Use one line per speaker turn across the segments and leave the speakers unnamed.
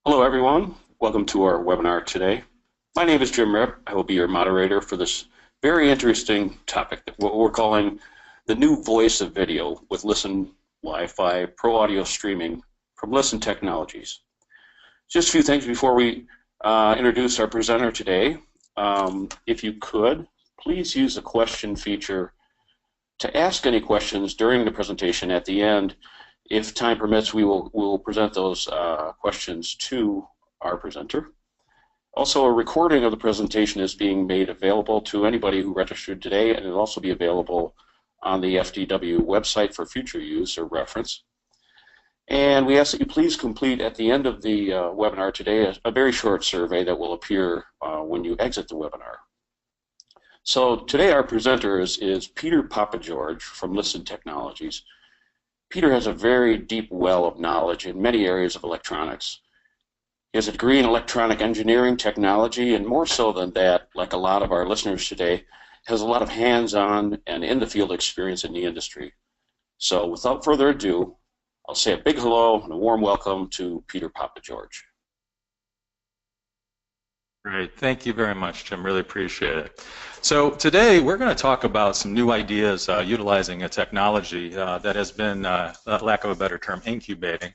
Hello everyone, welcome to our webinar today. My name is Jim Ripp. I will be your moderator for this very interesting topic, what we're calling the new voice of video with ListenWiFi Pro Audio Streaming from Listen Technologies. Just a few things before we introduce our presenter today. If you could, please use the question feature to ask any questions during the presentation. At the end, if time permits, we will present those questions to our presenter. Also, a recording of the presentation is being made available to anybody who registered today, and it'll also be available on the FDW website for future use or reference. And we ask that you please complete at the end of the webinar today a very short survey that will appear when you exit the webinar. So today our presenter is Peter Papageorge from Listen Technologies. Peter has a very deep well of knowledge in many areas of electronics. He has a degree in electronic engineering technology, and more so than that, like a lot of our listeners today, has a lot of hands-on and in-the-field experience in the industry. So without further ado, I'll say a big hello and a warm welcome to Peter Papageorge.
Great, thank you very much, Jim. Really appreciate it. So today we're going to talk about some new ideas utilizing a technology that has been, lack of a better term, incubating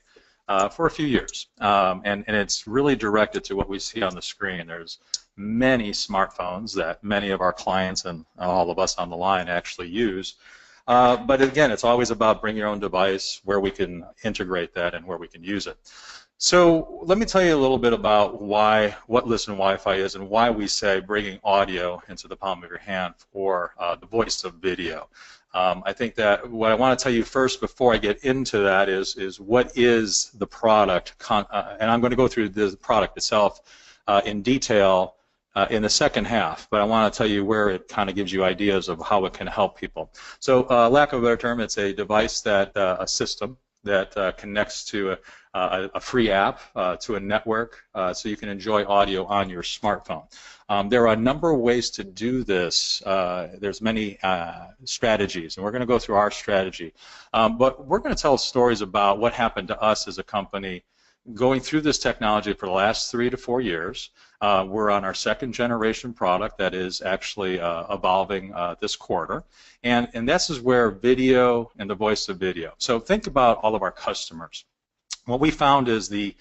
for a few years. And it's really directed to what we see on the screen. There's many smartphones that many of our clients and all of us on the line actually use. But again, it's always about bring your own device, where we can integrate that and where we can use it. So let me tell you a little bit about what ListenWiFi is and why we say bringing audio into the palm of your hand for the voice of video. I think that what I want to tell you first before I get into that is what is the product, and I'm going to go through the product itself in detail in the second half, but I want to tell you where it kind of gives you ideas of how it can help people. So lack of a better term, it's a device that, a system that connects to a free app to a network so you can enjoy audio on your smartphone. There are a number of ways to do this. There's many strategies, and we're going to go through our strategy. But we're going to tell stories about what happened to us as a company going through this technology for the last 3 to 4 years. We're on our second generation product that is actually evolving this quarter. And this is where video and the voice of video. So think about all of our customers. What we found is the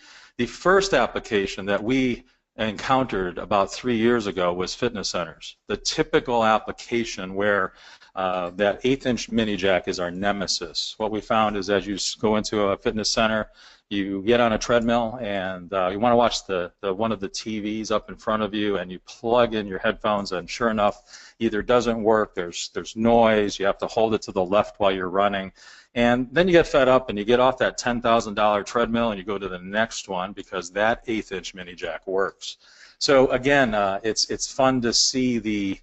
first application that we encountered about 3 years ago was fitness centers. The typical application where that 1/8-inch mini jack is our nemesis. What we found is as you go into a fitness center, you get on a treadmill and you want to watch one of the TVs up in front of you, and you plug in your headphones, and sure enough, either doesn't work, there's noise, you have to hold it to the left while you're running, and then you get fed up and you get off that $10,000 treadmill and you go to the next one because that 1/8-inch mini jack works. So again, it's fun to see the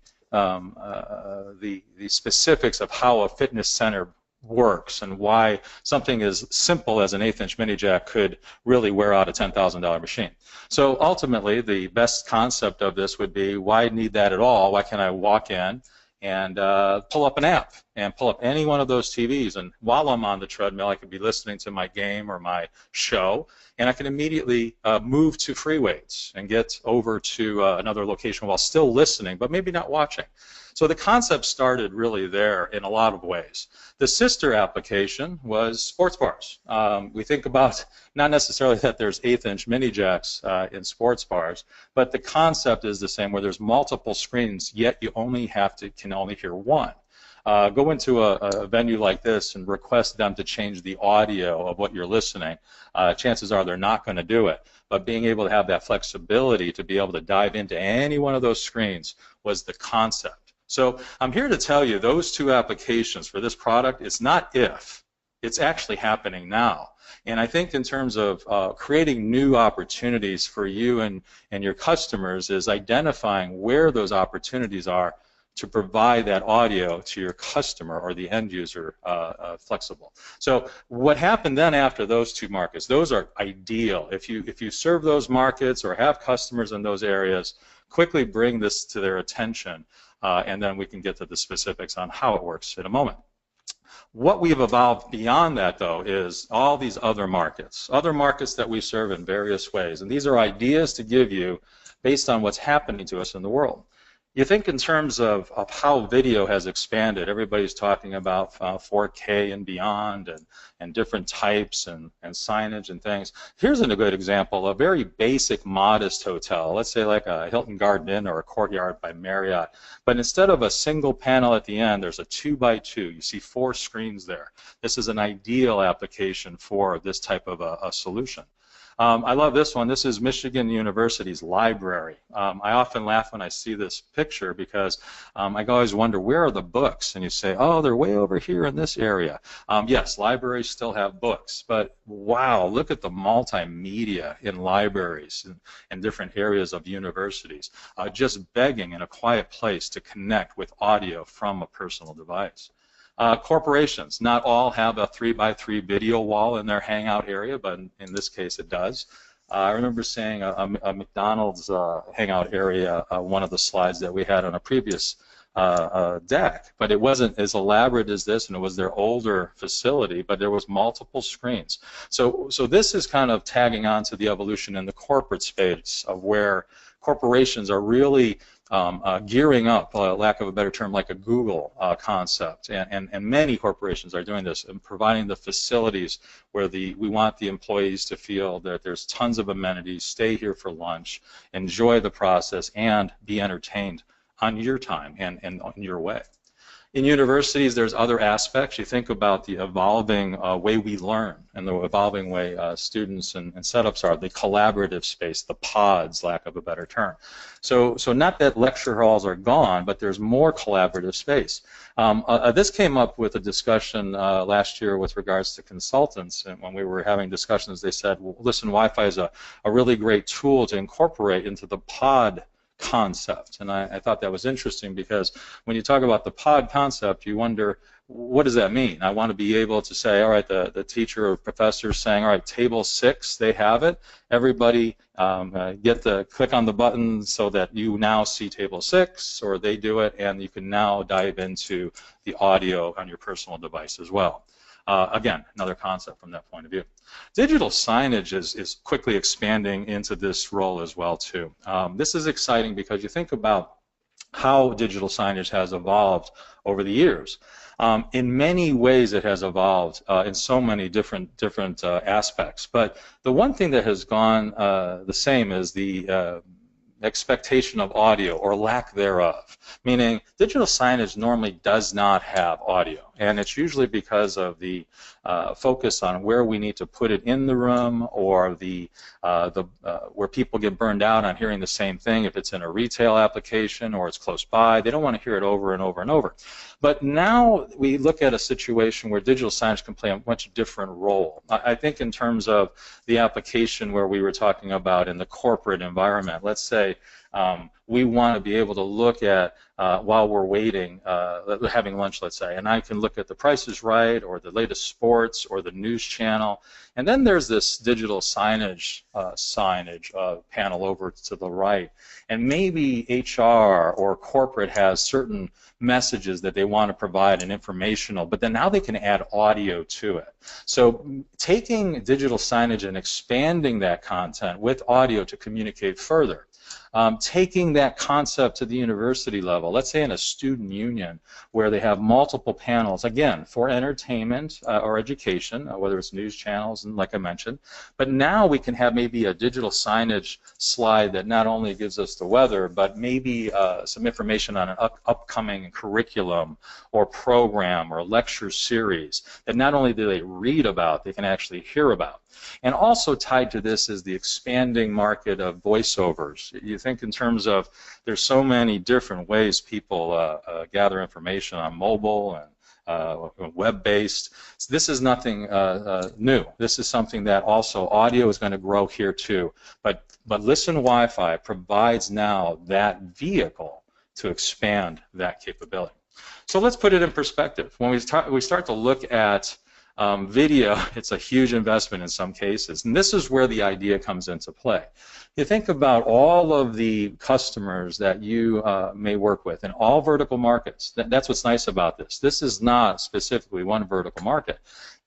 specifics of how a fitness center works and why something as simple as an 1/8-inch mini jack could really wear out a $10,000 machine. So ultimately, the best concept of this would be, why need that at all? Why can't I walk in and pull up an app and pull up any one of those TVs, and while I'm on the treadmill I could be listening to my game or my show, and I can immediately move to free weights and get over to another location while still listening but maybe not watching. So the concept started really there in a lot of ways. The sister application was sports bars. We think about not necessarily that there's 1/8-inch mini jacks in sports bars, but the concept is the same, where there's multiple screens, yet you can only hear one. Go into a venue like this and request them to change the audio of what you're listening. Chances are they're not going to do it. But being able to have that flexibility to be able to dive into any one of those screens was the concept. So I'm here to tell you those two applications for this product, it's not if, it's actually happening now. And I think in terms of creating new opportunities for you and your customers is identifying where those opportunities are to provide that audio to your customer or the end user flexible. So what happened then after those two markets, those are ideal. If you serve those markets or have customers in those areas, quickly bring this to their attention, and then we can get to the specifics on how it works in a moment. What we've evolved beyond that, though, is all these other markets that we serve in various ways. And these are ideas to give you based on what's happening to us in the world. You think in terms of how video has expanded. Everybody's talking about 4K and beyond, and different types and signage and things. Here's a good example, a very basic, modest hotel. Let's say like a Hilton Garden Inn or a Courtyard by Marriott. But instead of a single panel at the end, there's a 2x2. You see 4 screens there. This is an ideal application for this type of a solution. I love this one. This is Michigan University's library. I often laugh when I see this picture because I always wonder, where are the books? And you say, oh, they're way over here in this area. Yes, libraries still have books, but wow, look at the multimedia in libraries and different areas of universities, just begging in a quiet place to connect with audio from a personal device. Corporations, not all have a 3x3 video wall in their hangout area, but in this case it does. I remember seeing a McDonald's hangout area, one of the slides that we had on a previous deck, but it wasn't as elaborate as this, and it was their older facility, but there was multiple screens. So this is kind of tagging on to the evolution in the corporate space of where corporations are really gearing up, lack of a better term, like a Google concept, and many corporations are doing this and providing the facilities where we want the employees to feel that there's tons of amenities, stay here for lunch, enjoy the process, and be entertained on your time and in your way. In universities, there's other aspects. You think about the evolving way we learn and the evolving way students and setups are, the collaborative space, the pods, lack of a better term. So not that lecture halls are gone, but there's more collaborative space. This came up with a discussion last year with regards to consultants, and when we were having discussions, they said, well, ListenWiFi is a really great tool to incorporate into the pod concept. And I thought that was interesting because when you talk about the pod concept, you wonder, what does that mean? I want to be able to say, all right, the teacher or professor is saying, all right, table 6, they have it. Everybody click on the button so that you now see table 6, or they do it, and you can now dive into the audio on your personal device as well. Again, another concept from that point of view. Digital signage is quickly expanding into this role as well too. This is exciting because you think about how digital signage has evolved over the years. In many ways it has evolved in so many different aspects. But the one thing that has gone the same is the expectation of audio or lack thereof, meaning digital signage normally does not have audio, and it's usually because of the focus on where we need to put it in the room, or where people get burned out on hearing the same thing. If it's in a retail application or it's close by, they don't want to hear it over and over and over. But now we look at a situation where digital signage can play a much different role. I think in terms of the application where we were talking about in the corporate environment, let's say we want to be able to look at while we're waiting, having lunch, let's say, and I can look at the Price is Right or the latest sports or the news channel, and then there's this digital signage panel over to the right, and maybe HR or corporate has certain messages that they want to provide and informational, but then now they can add audio to it. So taking digital signage and expanding that content with audio to communicate further. Taking that concept to the university level, let's say in a student union where they have multiple panels, again, for entertainment or education, whether it's news channels, and like I mentioned, but now we can have maybe a digital signage slide that not only gives us the weather, but maybe some information on an upcoming curriculum or program or lecture series that not only do they read about, they can actually hear about. And also tied to this is the expanding market of voiceovers. You think in terms of there's so many different ways people gather information on mobile and web-based. So this is nothing new. This is something that also audio is going to grow here too. But ListenWiFi provides now that vehicle to expand that capability. So let's put it in perspective. When we start to look at Video, it's a huge investment in some cases, and this is where the idea comes into play. You think about all of the customers that you may work with in all vertical markets. That's what's nice about this. This is not specifically one vertical market.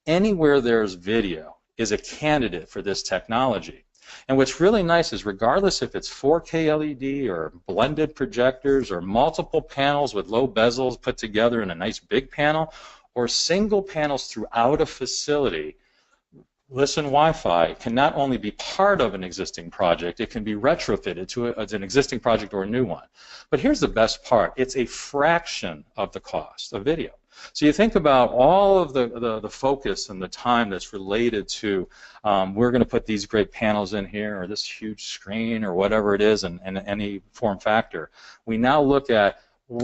Anywhere there's video is a candidate for this technology. And what's really nice is regardless if it's 4K LED or blended projectors or multiple panels with low bezels put together in a nice big panel, or single panels throughout a facility, ListenWiFi can not only be part of an existing project, it can be retrofitted to an existing project or a new one. But here's the best part. It's a fraction of the cost of video. So you think about all of the focus and the time that's related to we're going to put these great panels in here or this huge screen or whatever it is and any form factor. We now look at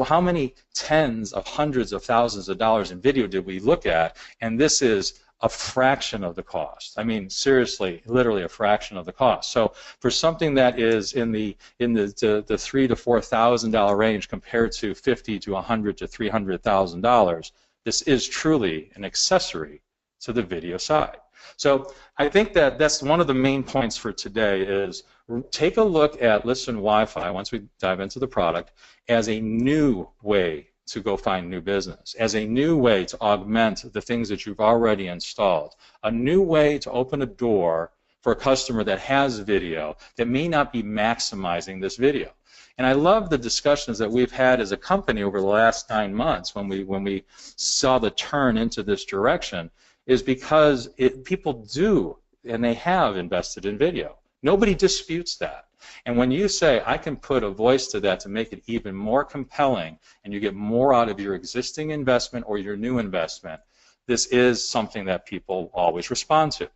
how many tens of hundreds of thousands of dollars in video did we look at, and this is a fraction of the cost. I mean, seriously, literally a fraction of the cost. So for something that is in the $3,000 to $4,000 range compared to $50,000 to $100,000 to $300,000, this is truly an accessory to the video side. So I think that that's one of the main points for today is take a look at ListenWiFi once we dive into the product as a new way to go find new business, as a new way to augment the things that you've already installed, a new way to open a door for a customer that has video that may not be maximizing this video. And I love the discussions that we've had as a company over the last 9 months when we saw the turn into this direction, is because people do and they have invested in video. Nobody disputes that. And when you say, I can put a voice to that to make it even more compelling and you get more out of your existing investment or your new investment, this is something that people always respond to.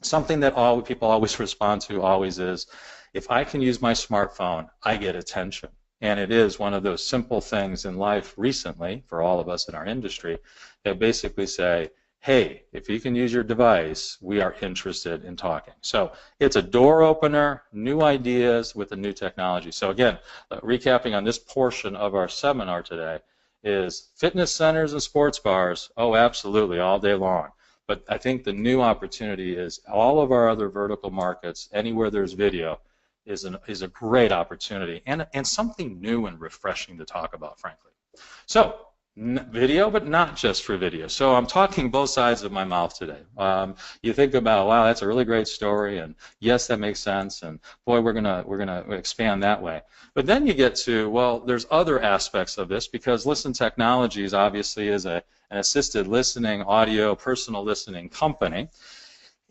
Something that people always respond to always is, if I can use my smartphone, I get attention. And it is one of those simple things in life recently, for all of us in our industry, that basically say, hey, if you can use your device, we are interested in talking. So it's a door opener, new ideas with a new technology. So again, recapping on this portion of our seminar today is fitness centers and sports bars, oh, absolutely, all day long. But I think the new opportunity is all of our other vertical markets, anywhere there's video, is a great opportunity and something new and refreshing to talk about, frankly. So video, but not just for video. So I'm talking both sides of my mouth today. You think about, wow, that's a really great story, and yes, that makes sense, and boy, we're gonna expand that way. But then you get to, well, there's other aspects of this, because Listen Technologies obviously is an assisted listening, audio, personal listening company.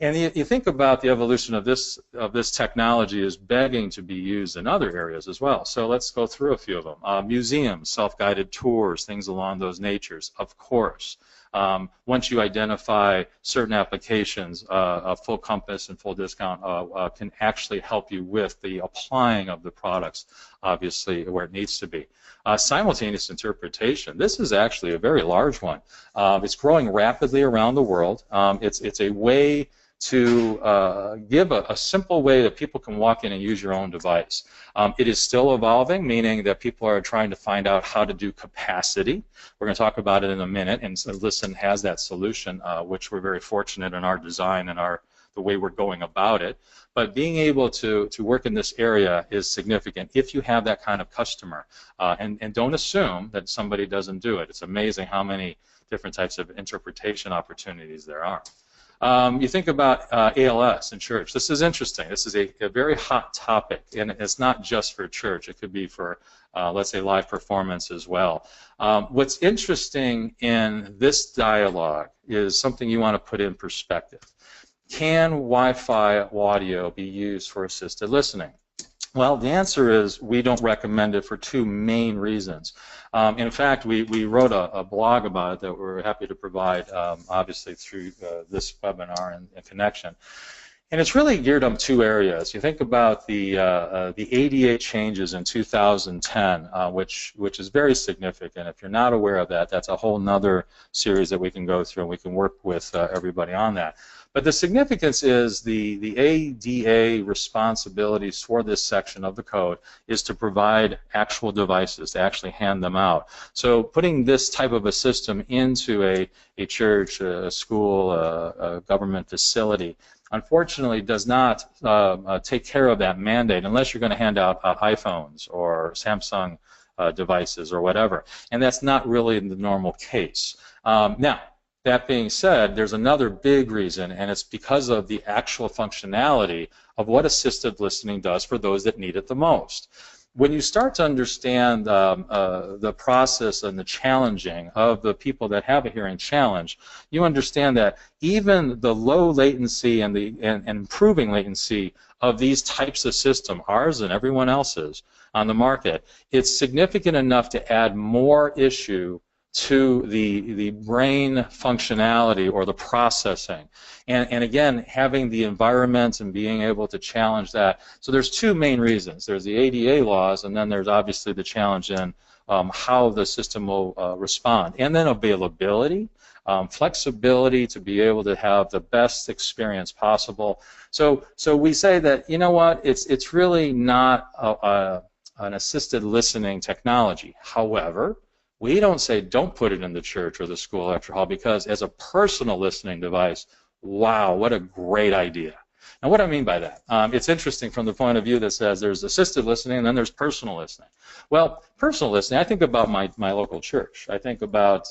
And you think about the evolution of this technology is begging to be used in other areas as well. So let's go through a few of them. Museums, self-guided tours, things along those natures, of course. Once you identify certain applications, a full compass and full discount can actually help you with the applying of the products, obviously, where it needs to be. Simultaneous interpretation. This is actually a very large one. It's growing rapidly around the world. It's a way to give a simple way that people can walk in and use your own device. It is still evolving, meaning that people are trying to find out how to do capacity. We're going to talk about it in a minute, and Listen has that solution, which we're very fortunate in our design and the way we're going about it. But being able to work in this area is significant if you have that kind of customer. And don't assume that somebody doesn't do it. It's amazing how many different types of interpretation opportunities there are. You think about ALS in church. This is interesting. This is a very hot topic, and it's not just for church. It could be for, let's say, live performance as well. What's interesting in this dialogue is something you want to put in perspective. Can Wi-Fi audio be used for assisted listening? Well, the answer is we don't recommend it for two main reasons. In fact, we wrote a blog about it that we're happy to provide, obviously, through this webinar and connection. And it's really geared up two areas. You think about the ADA changes in 2010, which is very significant. If you're not aware of that, that's a whole nother series that we can go through, and we can work with everybody on that. But the significance is the ADA responsibilities for this section of the code is to provide actual devices, to actually hand them out. So putting this type of a system into a church, a school, a government facility, unfortunately does not take care of that mandate unless you're going to hand out iPhones or Samsung devices or whatever. And that's not really the normal case. Now, that being said, there's another big reason, and it's because of the actual functionality of what assisted listening does for those that need it the most. When you start to understand the process and the challenging of the people that have a hearing challenge, you understand that even the low latency and improving latency of these types of system, ours and everyone else's on the market, it's significant enough to add more issue to the brain functionality or the processing. And again, having the environment and being able to challenge that. So there's two main reasons. There's the ADA laws, and then there's obviously the challenge in how the system will respond. And then availability, flexibility to be able to have the best experience possible. So we say that, you know what, it's really not an assisted listening technology. However, we don't say don't put it in the church or the school lecture hall, because as a personal listening device, wow, what a great idea. Now, what do I mean by that? It's interesting from the point of view that says there's assisted listening and then there's personal listening. Well, personal listening, I think about my local church. I think about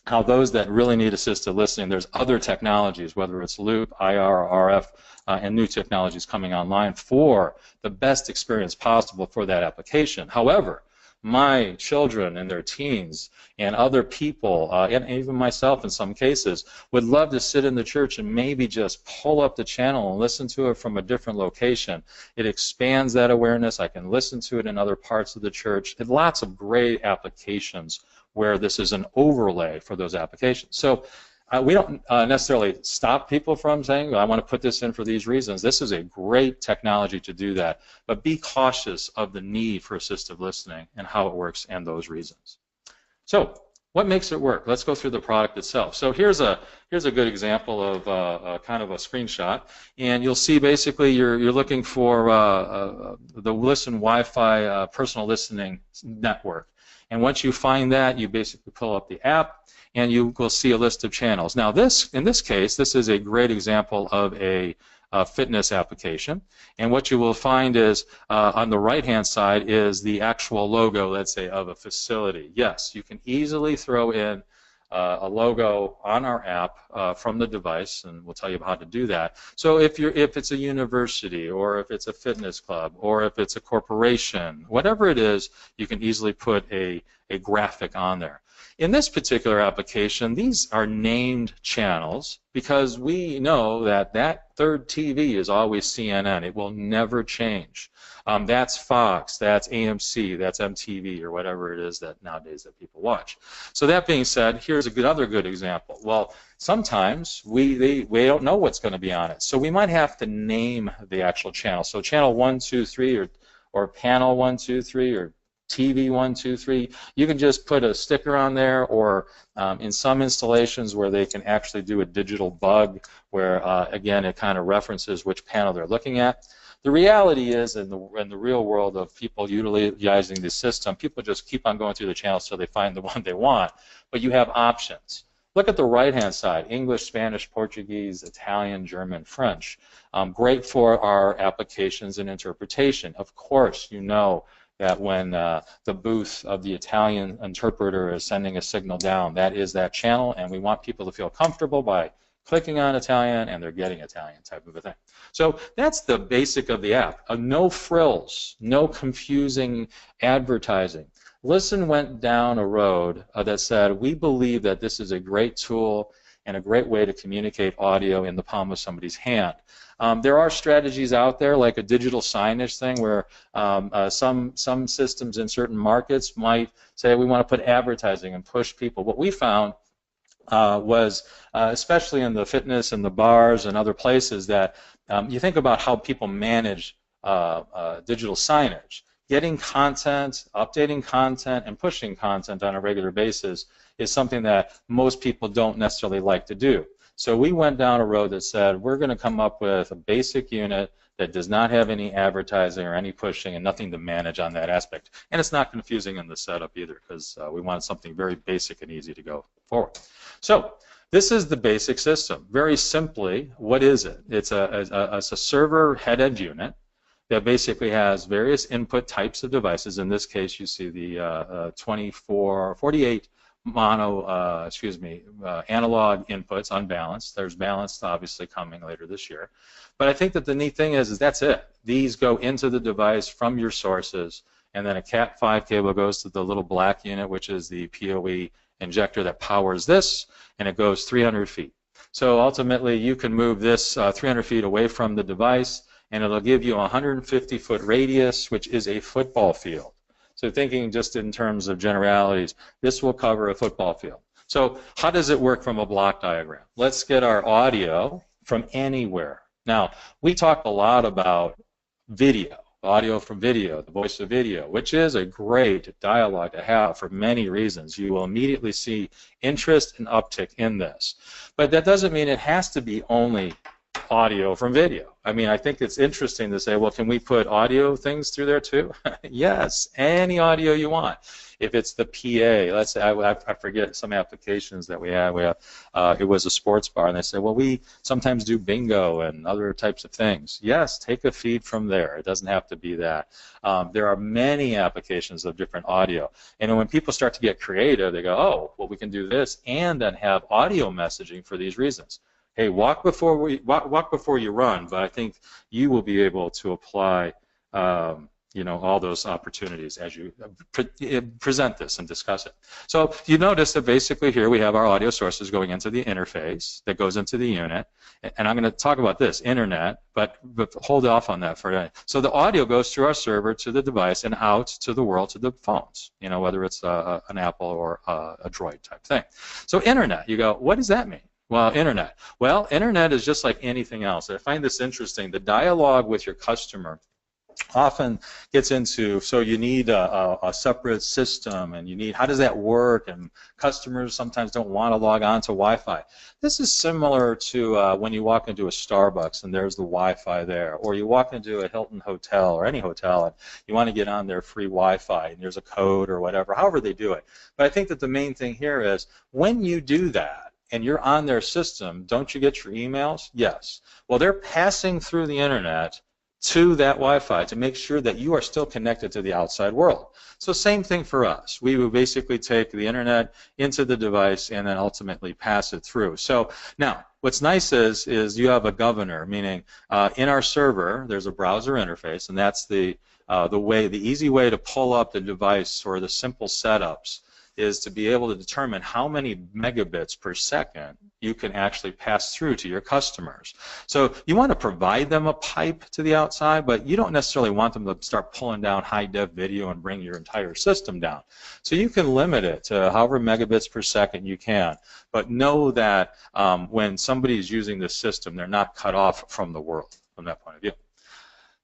how those that really need assisted listening, there's other technologies, whether it's loop, IR, or RF, and new technologies coming online for the best experience possible for that application. However, my children and their teens and other people, and even myself in some cases, would love to sit in the church and maybe just pull up the channel and listen to it from a different location. It expands that awareness. I can listen to it in other parts of the church. And lots of great applications where this is an overlay for those applications. So we don't necessarily stop people from saying, I want to put this in for these reasons. This is a great technology to do that, but be cautious of the need for assistive listening and how it works and those reasons. So what makes it work? Let's go through the product itself. So here's a good example of kind of a screenshot, and you'll see basically you're looking for the ListenWiFi personal listening network. And once you find that, you basically pull up the app, and you will see a list of channels. Now, in this case, this is a great example of a fitness application. And what you will find is on the right-hand side is the actual logo, let's say, of a facility. Yes, you can easily throw in a logo on our app from the device, and we'll tell you how to do that. So if it's a university, or if it's a fitness club, or if it's a corporation, whatever it is, you can easily put a graphic on there. In this particular application, these are named channels because we know that that third TV is always CNN. It will never change. That's Fox, that's AMC, that's MTV, or whatever it is that nowadays that people watch. So that being said, here's another good example. Well, sometimes we don't know what's going to be on it, so we might have to name the actual channel. So channel 1, 2, 3, or panel 1, 2, 3, or TV 1, 2, 3. You can just put a sticker on there, or in some installations where they can actually do a digital bug where, again, it kind of references which panel they're looking at. The reality is, in the real world of people utilizing the system, people just keep on going through the channels till they find the one they want, but you have options. Look at the right-hand side: English, Spanish, Portuguese, Italian, German, French. Great for our applications and interpretation. Of course, you know that when the booth of the Italian interpreter is sending a signal down, that is that channel, and we want people to feel comfortable by clicking on Italian and they're getting Italian type of a thing. So that's the basic of the app. No frills, no confusing advertising. Listen went down a road that said, we believe that this is a great tool and a great way to communicate audio in the palm of somebody's hand. There are strategies out there, like a digital signage thing, where some systems in certain markets might say we want to put advertising and push people. What we found was, especially in the fitness and the bars and other places, that you think about how people manage digital signage. Getting content, updating content, and pushing content on a regular basis is something that most people don't necessarily like to do. So we went down a road that said we're going to come up with a basic unit that does not have any advertising or any pushing and nothing to manage on that aspect. And it's not confusing in the setup either, because we wanted something very basic and easy to go forward. So this is the basic system. Very simply, what is it? It's a server head-end unit that basically has various input types of devices. In this case, you see the 48 analog inputs, unbalanced. There's balanced, obviously, coming later this year. But I think that the neat thing is that's it. These go into the device from your sources, and then a Cat5 cable goes to the little black unit, which is the PoE injector that powers this, and it goes 300 feet. So ultimately, you can move this 300 feet away from the device, and it'll give you a 150-foot radius, which is a football field. So thinking just in terms of generalities, this will cover a football field. So how does it work from a block diagram? Let's get our audio from anywhere. Now, we talked a lot about video, audio from video, the voice of video, which is a great dialogue to have for many reasons. You will immediately see interest and uptick in this. But that doesn't mean it has to be only audio from video. I mean, I think it's interesting to say, well, can we put audio things through there too? Yes, any audio you want. If it's the PA, let's say, I forget some applications that we have. It was a sports bar, and they say, well, we sometimes do bingo and other types of things. Yes, take a feed from there. It doesn't have to be that. There are many applications of different audio. And when people start to get creative, they go, oh, well, we can do this and then have audio messaging for these reasons. Hey, walk before you run, but I think you will be able to apply all those opportunities as you present this and discuss it. So you notice that basically here we have our audio sources going into the interface that goes into the unit, and I'm going to talk about this, internet, but hold off on that for a minute. So the audio goes through our server to the device and out to the world, to the phones, whether it's an Apple or a Droid type thing. So internet, you go, what does that mean? Well, internet. Well, internet is just like anything else. I find this interesting. The dialogue with your customer often gets into, so you need a separate system, and you need, how does that work, and customers sometimes don't want to log on to Wi-Fi. This is similar to when you walk into a Starbucks and there's the Wi-Fi there, or you walk into a Hilton hotel or any hotel and you want to get on their free Wi-Fi and there's a code or whatever, however they do it. But I think that the main thing here is when you do that, and you're on their system, don't you get your emails? Yes. Well, they're passing through the internet to that Wi-Fi to make sure that you are still connected to the outside world. So same thing for us. We will basically take the internet into the device and then ultimately pass it through. So now, what's nice is you have a governor, meaning in our server there's a browser interface, and that's the easy way to pull up the device or the simple setups is to be able to determine how many megabits per second you can actually pass through to your customers. So you want to provide them a pipe to the outside, but you don't necessarily want them to start pulling down high-def video and bring your entire system down. So you can limit it to however megabits per second you can, but know that when somebody is using this system, they're not cut off from the world from that point of view.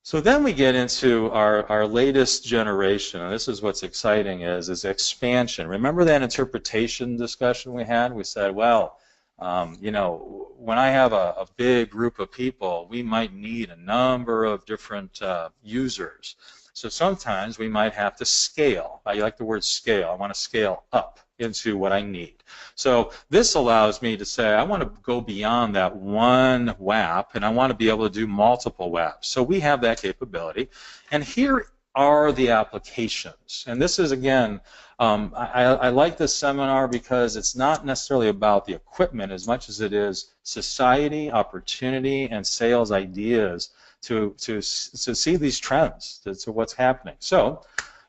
So then we get into our latest generation, and this is what's exciting is expansion. Remember that interpretation discussion we had? We said, well, when I have a big group of people, we might need a number of different users. So sometimes we might have to scale. I like the word scale. I want to scale up into what I need. So this allows me to say I want to go beyond that one WAP, and I want to be able to do multiple WAPs. So we have that capability. And here are the applications. And this is, again, I like this seminar because it's not necessarily about the equipment as much as it is society, opportunity, and sales ideas to see these trends, to what's happening. So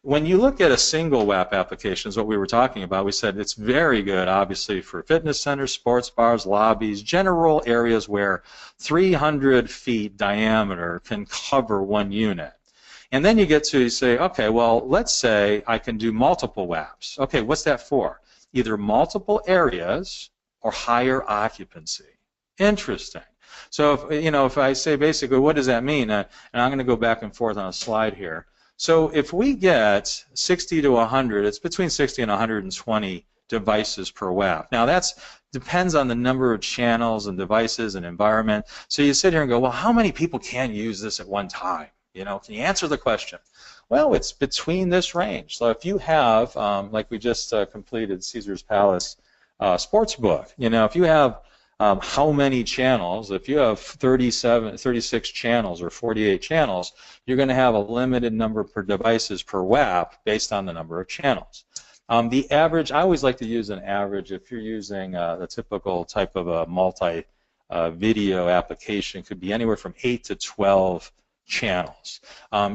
when you look at a single WAP application, is what we were talking about, we said it's very good, obviously, for fitness centers, sports bars, lobbies, general areas where 300 feet diameter can cover one unit. And then you say, okay, well, let's say I can do multiple WAPs. Okay, what's that for? Either multiple areas or higher occupancy. Interesting. So if I say basically, what does that mean? And I'm going to go back and forth on a slide here. So if we get 60 to 100, it's between 60 and 120 devices per WAP. Now that's depends on the number of channels and devices and environment. So you sit here and go, well, how many people can use this at one time? You know, can you answer the question? Well, it's between this range. So if you have, like we just completed Caesar's Palace Sportsbook, you know, if you have how many channels, if you have 36 channels or 48 channels, you're going to have a limited number per devices per WAP based on the number of channels. The average, I always like to use an average if you're using the typical type of a multi-video application, could be anywhere from 8 to 12 channels.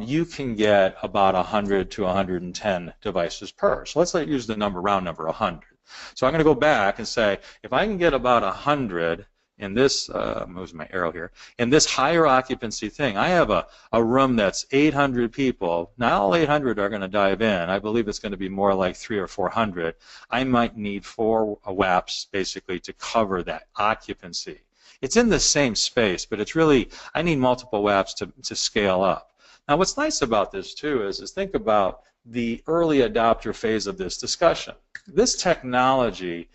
You can get about 100 to 110 devices per. So let's use the number, round number, 100. So I'm going to go back and say, if I can get about 100 in this, I'm losing my arrow here, in this higher occupancy thing, I have a room that's 800 people. Not all 800 are going to dive in. I believe it's going to be more like 300 or 400. I might need 4 WAPs basically to cover that occupancy. It's in the same space, but it's really, I need multiple WAPs to scale up. Now what's nice about this too is think about the early adopter phase of this discussion. This technology,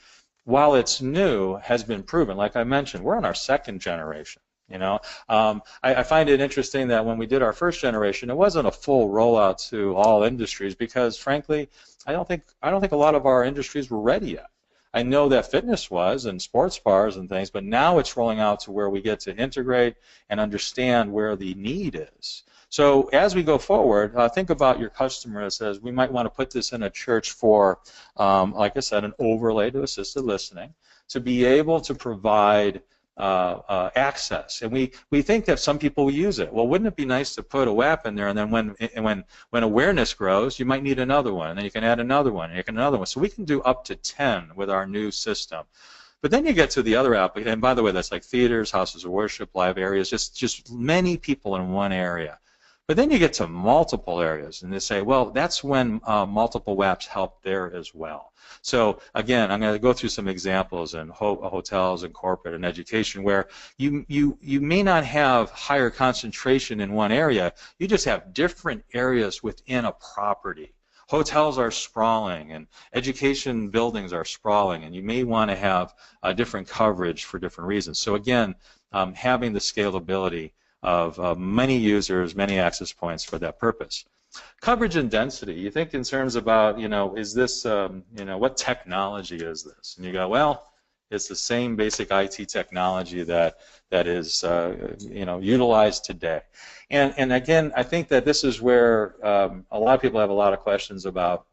while it's new, has been proven. Like I mentioned, we're on our 2nd generation. You know, I find it interesting that when we did our 1st generation, it wasn't a full rollout to all industries because, frankly, I don't think a lot of our industries were ready yet. I know that fitness was and sports bars and things, but now it's rolling out to where we get to integrate and understand where the need is. So as we go forward, think about your customer that says, we might want to put this in a church for, like I said, an overlay to assisted listening, to be able to provide access. And we think that some people will use it. Well, wouldn't it be nice to put a WAP in there, and then when awareness grows, you might need another one, and then you can add another one, and you can another one. So we can do up to 10 with our new system. But then you get to the other app, and by the way, that's like theaters, houses of worship, live areas, just many people in one area. But then you get to multiple areas, and they say, well, that's when multiple WAPs help there as well. So again, I'm going to go through some examples in hotels and corporate and education where you may not have higher concentration in one area, you just have different areas within a property. Hotels are sprawling, and education buildings are sprawling, and you may want to have different coverage for different reasons. So again, having the scalability of many users, many access points for that purpose. Coverage and density, you think in terms about, you know, is this, you know, what technology is this? And you go, well, it's the same basic IT technology that is, you know, utilized today. And again, I think that this is where a lot of people have a lot of questions about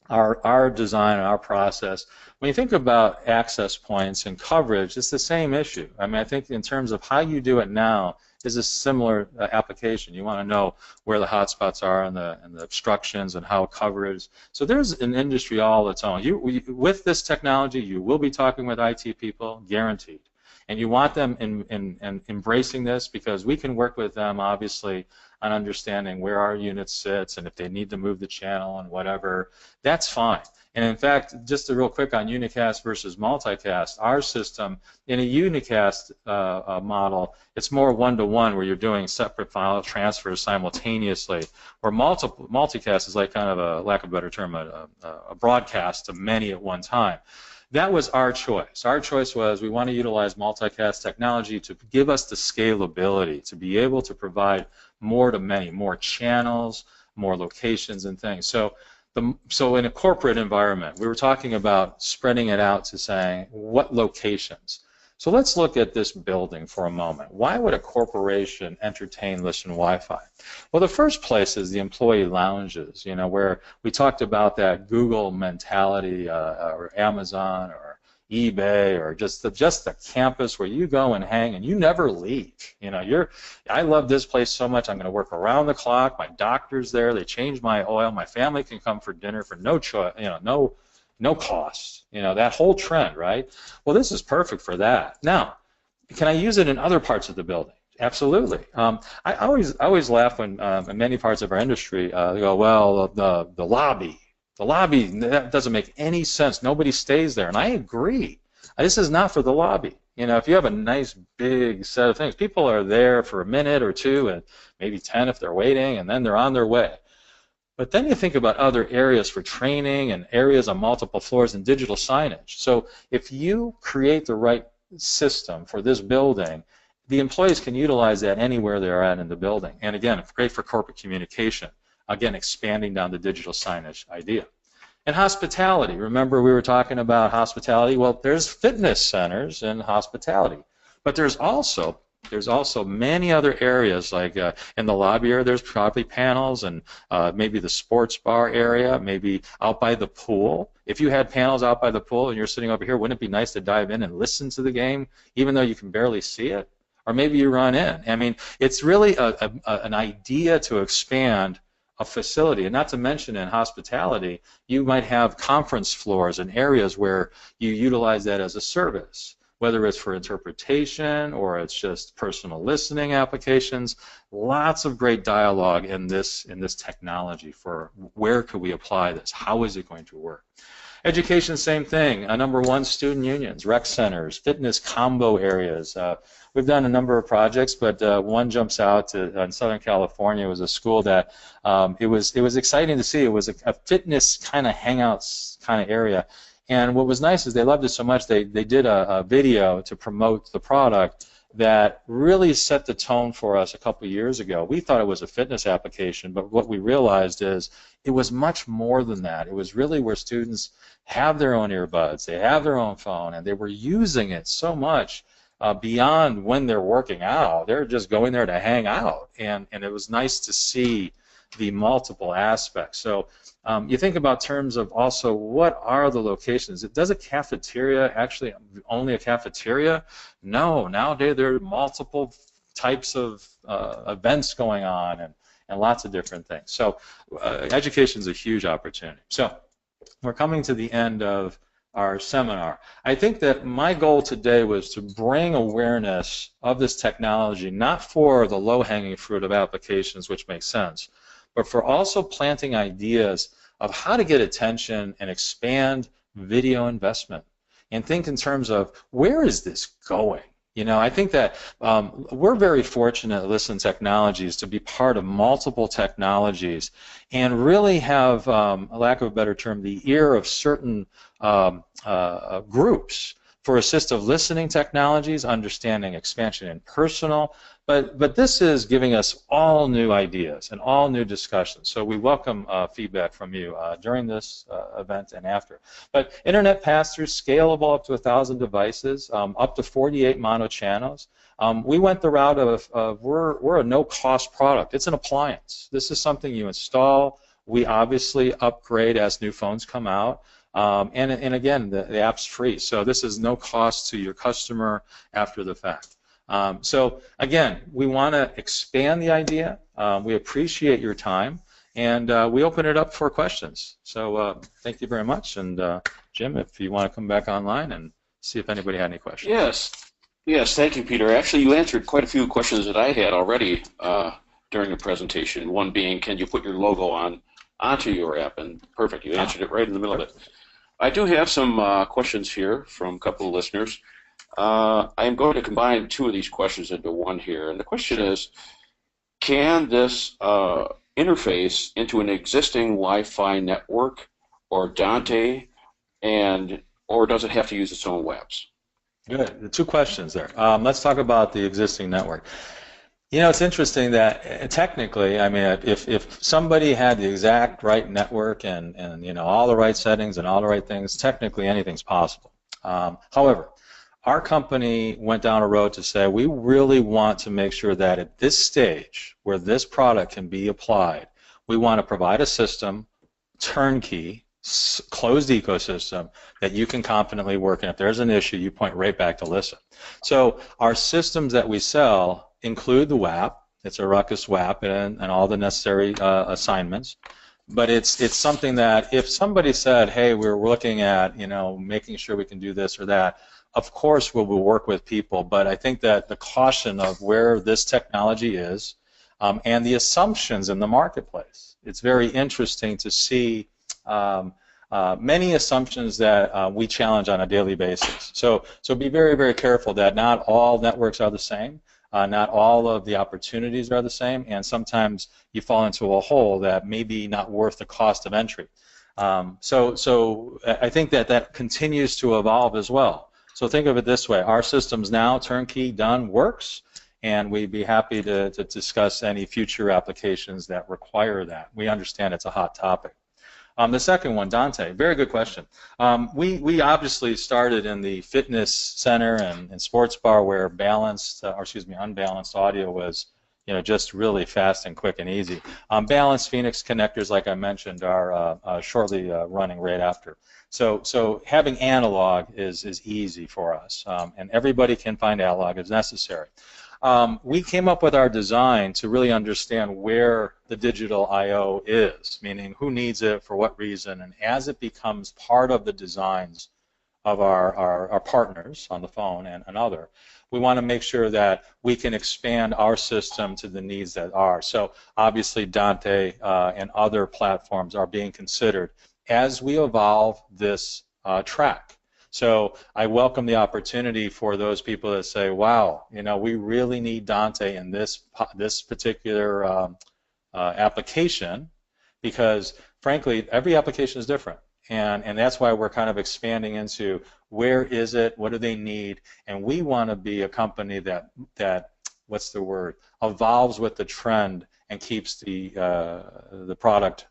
our design and our process. When you think about access points and coverage, it's the same issue. I mean, I think in terms of how you do it now is a similar application. You want to know where the hotspots are and the obstructions and how coverage. So there's an industry all its own. With this technology, you will be talking with IT people, guaranteed. And you want them in embracing this because we can work with them, obviously, on understanding where our unit sits and if they need to move the channel and whatever. That's fine. And in fact, just real quick on Unicast versus Multicast, our system, in a Unicast model, it's more one-to-one where you're doing separate file transfers simultaneously, where Multicast is like kind of a, lack of a better term, a broadcast to many at one time. That was our choice. Our choice was we want to utilize multicast technology to give us the scalability, to be able to provide more to many, more channels, more locations and things. So in a corporate environment, we were talking about spreading it out to saying what locations. So let's look at this building for a moment. Why would a corporation entertain ListenWiFi? Well, the first place is the employee lounges, you know, where we talked about that Google mentality or Amazon or eBay or just the campus where you go and hang and you never leave. You know, I love this place so much. I'm going to work around the clock. My doctor's there. They change my oil. My family can come for dinner for no choice. You know, no cost. You know, that whole trend, right? Well, this is perfect for that. Now, can I use it in other parts of the building? Absolutely. I always laugh when in many parts of our industry they go, well, the lobby. The lobby, that doesn't make any sense. Nobody stays there. And I agree. This is not for the lobby. You know, if you have a nice big set of things, people are there for a minute or two and maybe 10 if they're waiting, and then they're on their way. But then you think about other areas for training and areas on multiple floors and digital signage. So if you create the right system for this building, the employees can utilize that anywhere they're at in the building. And again, it's great for corporate communication. Again, expanding down the digital signage idea. And hospitality. Remember we were talking about hospitality? Well, there's fitness centers in hospitality. But there's also many other areas, like in the lobby area, there's probably panels, and maybe the sports bar area, maybe out by the pool. If you had panels out by the pool and you're sitting over here, wouldn't it be nice to dive in and listen to the game, even though you can barely see it? Or maybe you run in. I mean, it's really an idea to expand a facility, and not to mention in hospitality, you might have conference floors and areas where you utilize that as a service, whether it's for interpretation or it's just personal listening applications. Lots of great dialogue in this technology for where could we apply this, how is it going to work. Education, same thing. Number one, student unions, rec centers, fitness combo areas. We've done a number of projects, but one jumps out in Southern California. It was a school that it was exciting to see. It was a fitness kind of hangouts kind of area. And what was nice is they loved it so much they did a video to promote the product that really set the tone for us a couple of years ago. We thought it was a fitness application, but what we realized is it was much more than that. It was really where students have their own earbuds, they have their own phone, and they were using it so much beyond when they're working out. They're just going there to hang out, and it was nice to see the multiple aspects. So you think about terms of also what are the locations. Does a cafeteria actually only a cafeteria? No, nowadays there are multiple types of events going on and lots of different things. So education is a huge opportunity. So we're coming to the end of our seminar. I think that my goal today was to bring awareness of this technology, not for the low-hanging fruit of applications, which makes sense, but for also planting ideas of how to get attention and expand video investment. And think in terms of where is this going? You know, I think that we're very fortunate at Listen Technologies to be part of multiple technologies and really have, a lack of a better term, the ear of certain groups for assistive listening technologies, understanding expansion in personal, but this is giving us all new ideas and all new discussions. So we welcome feedback from you during this event and after. But internet pass-through, scalable up to 1,000 devices, up to 48 mono channels. We went the route of we're a no-cost product. It's an appliance. This is something you install. We obviously upgrade as new phones come out. And again, the app's free. So this is no cost to your customer after the fact. So again, we want to expand the idea. We appreciate your time, and we open it up for questions. So thank you very much. And Jim, if you want to come back online and see if anybody had any questions.
Yes, thank you, Peter. Actually, you answered quite a few questions that I had already during the presentation. One being, can you put your logo onto your app? And perfect, you answered it right in the middle of it. I do have some questions here from a couple of listeners. I'm going to combine two of these questions into one here. And the question is, can this interface into an existing Wi-Fi network or Dante, or does it have to use its own webs?
Good. The two questions there. Let's talk about the existing network. You know, it's interesting that technically, I mean, if somebody had the exact right network and you know, all the right settings and all the right things, technically anything's possible. However, our company went down a road to say we really want to make sure that at this stage where this product can be applied, we want to provide a system, turnkey, closed ecosystem that you can confidently work in. If there's an issue, you point right back to Listen. So our systems that we sell include the WAP. It's a Ruckus WAP and all the necessary assignments. But it's something that if somebody said, hey, we're looking at, you know, making sure we can do this or that, of course we'll work with people. But I think that the caution of where this technology is and the assumptions in the marketplace, it's very interesting to see many assumptions that we challenge on a daily basis. So be very, very careful that not all networks are the same. Not all of the opportunities are the same, and sometimes you fall into a hole that may be not worth the cost of entry. So I think that continues to evolve as well. So think of it this way: our systems now, turnkey, done, works, and we'd be happy to discuss any future applications that require that. We understand it's a hot topic. The second one, Dante, very good question. We obviously started in the fitness center and sports bar where unbalanced audio was, just really fast and quick and easy. Balanced Phoenix connectors, like I mentioned, are shortly running right after. So having analog is easy for us, and everybody can find analog as necessary. We came up with our design to really understand where the digital I/O is, meaning who needs it, for what reason, and as it becomes part of the designs of our partners on the phone and other, we want to make sure that we can expand our system to the needs that are. So obviously Dante and other platforms are being considered as we evolve this track. So I welcome the opportunity for those people that say, wow, we really need Dante in this particular application, because frankly, every application is different. And that's why we're kind of expanding into where is it, what do they need, and we want to be a company that evolves with the trend and keeps the product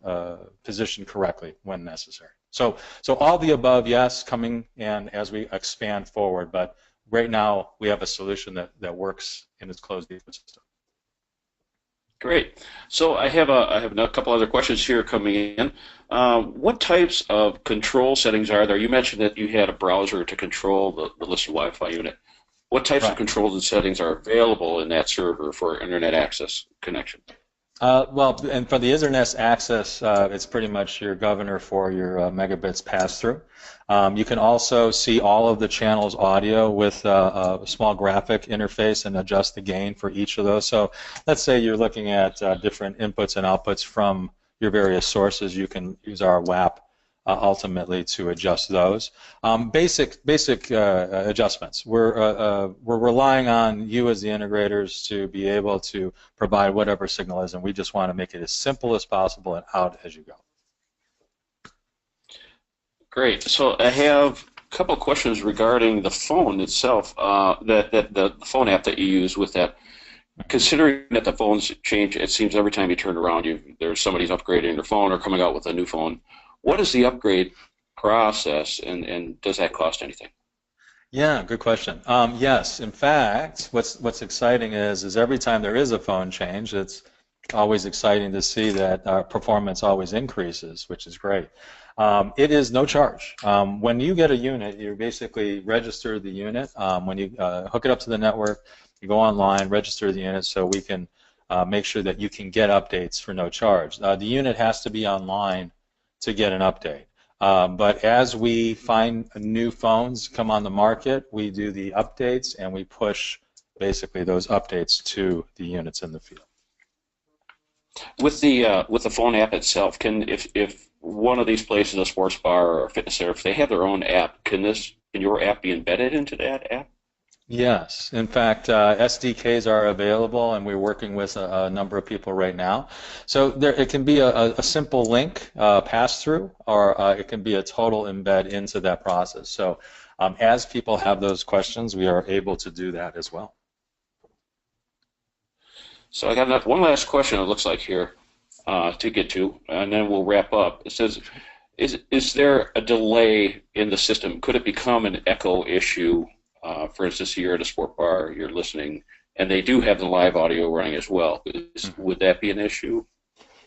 positioned correctly when necessary. So all the above, yes, coming and as we expand forward, but right now we have a solution that works in its closed ecosystem.
Great. So I have a couple other questions here coming in. What types of control settings are there? You mentioned that you had a browser to control the ListenWiFi unit. What types of controls and settings are available in that server for internet access connection?
Well, and for the Ethernet access, it's pretty much your governor for your megabits pass-through. You can also see all of the channels audio with a small graphic interface and adjust the gain for each of those. So let's say you're looking at different inputs and outputs from your various sources. You can use our WAP ultimately to adjust those. Basic adjustments. We're relying on you as the integrators to be able to provide whatever signal is, and we just want to make it as simple as possible and out as you go.
Great. So I have a couple of questions regarding the phone itself, the phone app that you use with that. Considering that the phones change, it seems every time you turn around, there's somebody's upgrading their phone or coming out with a new phone. What is the upgrade process, and does that cost anything?
Yeah, good question. Yes, in fact, what's exciting is every time there is a phone change, it's always exciting to see that performance always increases, which is great. It is no charge. When you get a unit, you basically register the unit. When you hook it up to the network, you go online, register the unit so we can make sure that you can get updates for no charge. The unit has to be online to get an update. But as we find new phones come on the market, we do the updates and we push basically those updates to the units in the field.
With the phone app itself, if one of these places, a sports bar or a fitness center, if they have their own app, can your app be embedded into that app?
Yes. In fact, SDKs are available, and we're working with a number of people right now. So it can be a simple link pass-through, or it can be a total embed into that process. So as people have those questions, we are able to do that as well.
So I got one last question, it looks like, here to get to, and then we'll wrap up. It says, is there a delay in the system? Could it become an echo issue? For instance, you're at a sport bar, you're listening, and they do have the live audio running as well. Would that be an issue?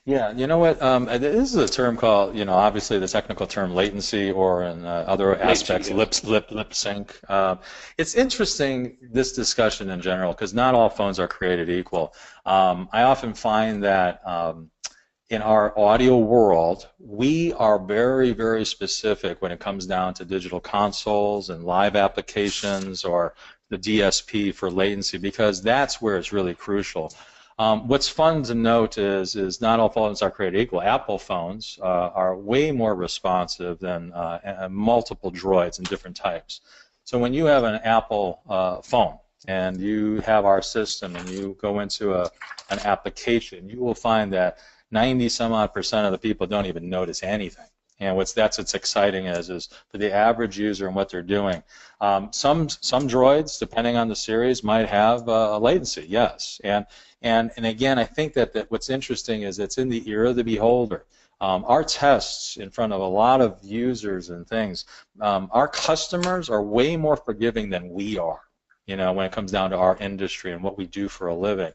Yeah, you know what? This is a term called, obviously the technical term latency, or in other aspects, lip sync. It's interesting, this discussion in general, because not all phones are created equal. I often find that in our audio world, we are very, very specific when it comes down to digital consoles and live applications or the DSP for latency, because that's where it's really crucial. What's fun to note is not all phones are created equal. Apple phones are way more responsive than multiple Droids and different types. So when you have an Apple phone, and you have our system and you go into an application, you will find that 90 some odd percent of the people don't even notice anything. And what's exciting is for the average user and what they're doing. Some droids, depending on the series, might have a latency, yes. And again, I think that what's interesting is it's in the ear of the beholder. Our tests in front of a lot of users and things, our customers are way more forgiving than we are, when it comes down to our industry and what we do for a living.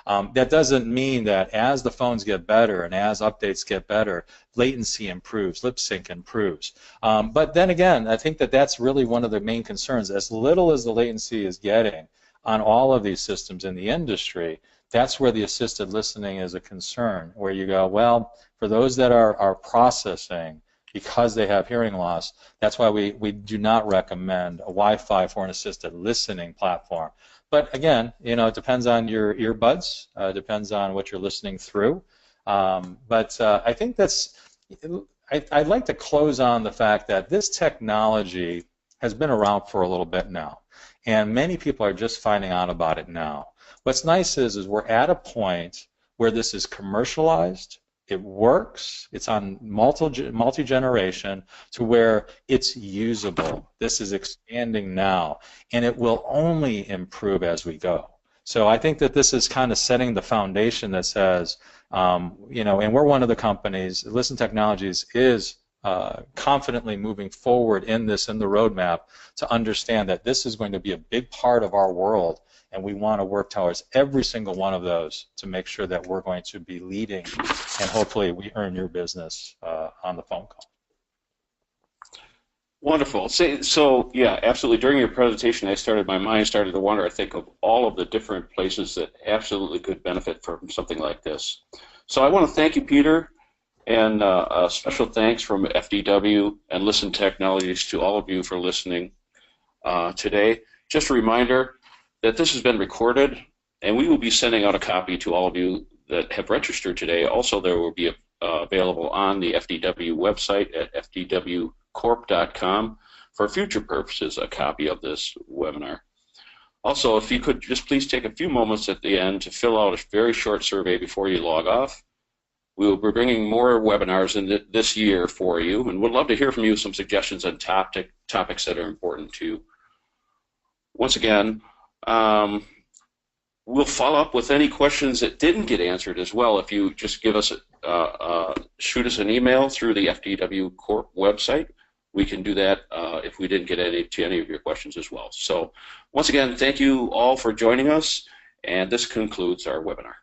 That doesn't mean that as the phones get better and as updates get better, latency improves, lip sync improves. But then again, I think that that's really one of the main concerns. As little as the latency is getting on all of these systems in the industry, that's where the assisted listening is a concern, where you go, well, for those that are processing because they have hearing loss, that's why we do not recommend a Wi-Fi for an assisted listening platform. But again, it depends on your earbuds, depends on what you're listening through. But I think I'd like to close on the fact that this technology has been around for a little bit now, and many people are just finding out about it now. What's nice is we're at a point where this is commercialized, it works, it's on multi-generation to where it's usable. This is expanding now, and it will only improve as we go. So I think that this is kind of setting the foundation that says, and we're one of the companies, Listen Technologies is confidently moving forward in the roadmap to understand that this is going to be a big part of our world, and we want to work towards every single one of those to make sure that we're going to be leading, and hopefully we earn your business on the phone call.
Wonderful. So yeah, absolutely. During your presentation, my mind started to wander. I think of all of the different places that absolutely could benefit from something like this. So I want to thank you, Peter, and a special thanks from FDW and Listen Technologies to all of you for listening today. Just a reminder that this has been recorded, and we will be sending out a copy to all of you that have registered today. Also, there will be available on the FDW website at fdwcorp.com for future purposes, a copy of this webinar. Also, if you could just please take a few moments at the end to fill out a very short survey before you log off. We will be bringing more webinars in this year for you, and would love to hear from you some suggestions on topics that are important to you. Once again, we'll follow up with any questions that didn't get answered as well. If you just give us shoot us an email through the FDW Corp website, we can do that if we didn't get to any of your questions as well. So once again, thank you all for joining us, and this concludes our webinar.